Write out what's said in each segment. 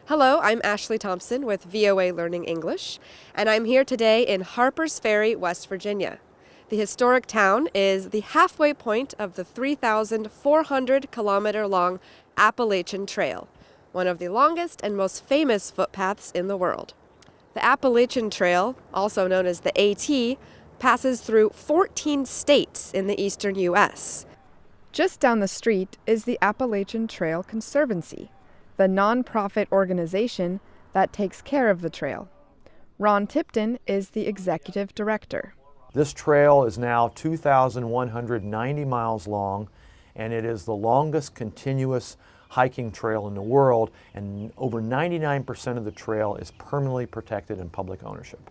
Hello, I'm Ashley Thompson with VOA Learning English, and I'm here today in Harpers Ferry, West Virginia. The historic town is the halfway point of the 3,400-kilometer-long Appalachian Trail, one of the longest and most famous footpaths in the world. The Appalachian Trail, also known as the AT, passes through 14 states in the eastern U.S. Just down the street is the Appalachian Trail Conservancy, the non-profit organization that takes care of the trail. Ron Tipton is the executive director. This trail is now 2,190 miles long, and it is the longest continuous hiking trail in the world, and over 99% of the trail is permanently protected in public ownership.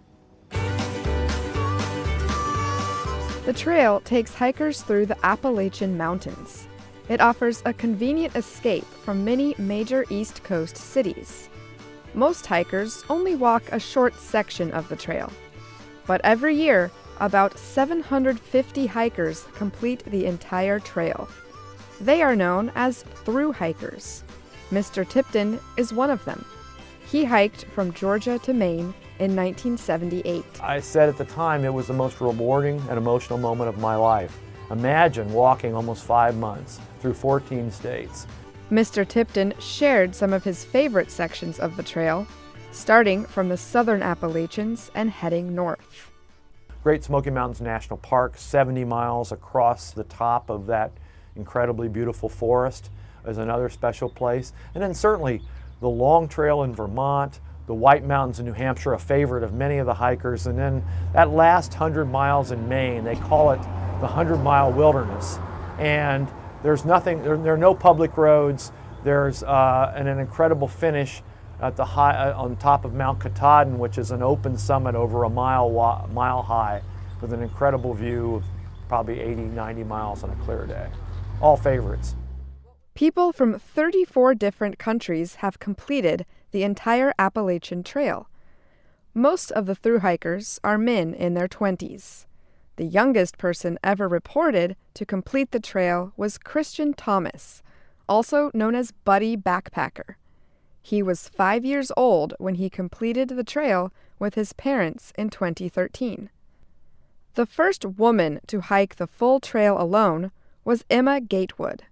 The trail takes hikers through the Appalachian Mountains. It offers a convenient escape from many major East Coast cities. Most hikers only walk a short section of the trail, but every year, about 750 hikers complete the entire trail. They are known as through hikers. Mr. Tipton is one of them. He hiked from Georgia to Maine in 1978. I said at the time it was the most rewarding and emotional moment of my life. Imagine walking almost 5 months through 14 states. Mr. Tipton shared some of his favorite sections of the trail, starting from the southern Appalachians and heading north. Great Smoky Mountains National Park, 70 miles across the top of that incredibly beautiful forest, is another special place. And then certainly the Long Trail in Vermont, the White Mountains in New Hampshire, a favorite of many of the hikers. And then that last 100 miles in Maine, they call it the 100-mile wilderness. And there's nothing, there are no public roads. There's an incredible finish at the on top of Mount Katahdin, which is an open summit over a mile high with an incredible view of probably 80, 90 miles on a clear day. All favorites. People from 34 different countries have completed the entire Appalachian Trail. Most of the through hikers are men in their 20s. The youngest person ever reported to complete the trail was Christian Thomas, also known as Buddy Backpacker. He was 5 years old when he completed the trail with his parents in 2013. The first woman to hike the full trail alone was Emma Gatewood.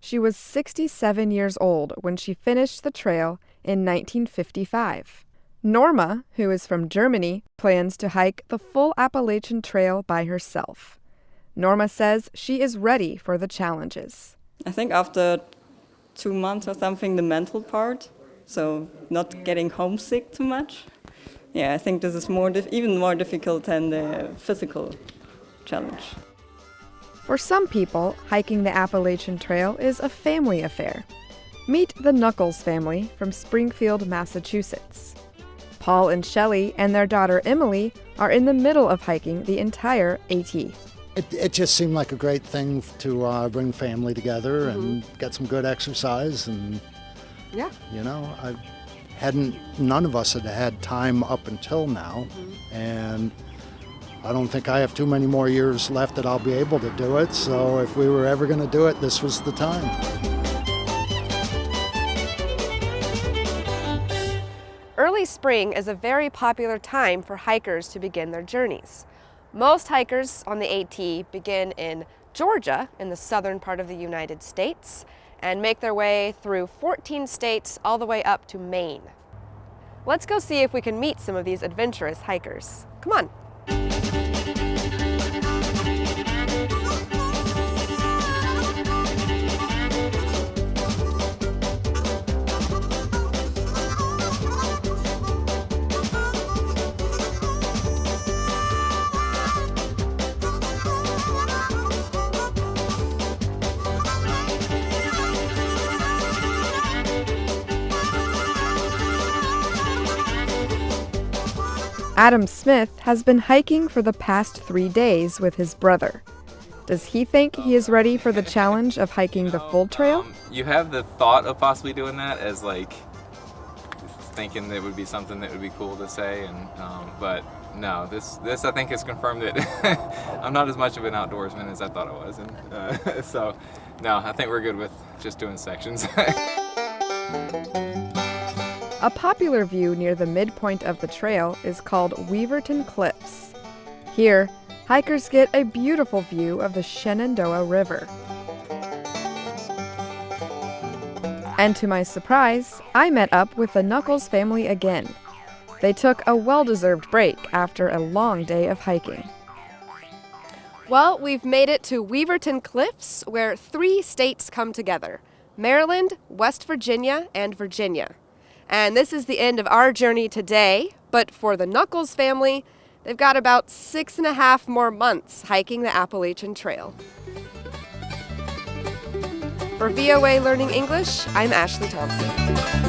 She was 67 years old when she finished the trail in 1955. Norma, who is from Germany, plans to hike the full Appalachian Trail by herself. Norma says she is ready for the challenges. I think after 2 months or something, the mental part, so not getting homesick too much. Yeah, I think this is even more difficult than the physical challenge. For some people, hiking the Appalachian Trail is a family affair. Meet the Knuckles family from Springfield, Massachusetts. Paul and Shelley and their daughter Emily are in the middle of hiking the entire AT. It just seemed like a great thing to bring family together and get some good exercise. And Yeah. you know, none of us had time up until now, and I don't think I have too many more years left that I'll be able to do it. So if we were ever going to do it, this was the time. Early spring is a very popular time for hikers to begin their journeys. Most hikers on the AT begin in Georgia, in the southern part of the United States, and make their way through 14 states all the way up to Maine. Let's go see if we can meet some of these adventurous hikers. Come on. Adam Smith has been hiking for the past 3 days with his brother. Does he think he is ready for the challenge of hiking the full trail? You have the thought of possibly doing that as like thinking that it would be something that would be cool to say, and but no, this I think has confirmed that I'm not as much of an outdoorsman as I thought I was, and so no, I think we're good with just doing sections. A popular view near the midpoint of the trail is called Burton Clips. Here, hikers get a beautiful view of the Shenandoah River. And to my surprise, I met up with the Knuckles family again. They took a well-deserved break after a long day of hiking. Well, we've made it to Burton Clips, where 3 states come together: Maryland, West Virginia, and Virginia. And this is the end of our journey today, but for the Knuckles family, they've got about 6.5 more months hiking the Appalachian Trail. For VOA Learning English, I'm Ashley Thompson.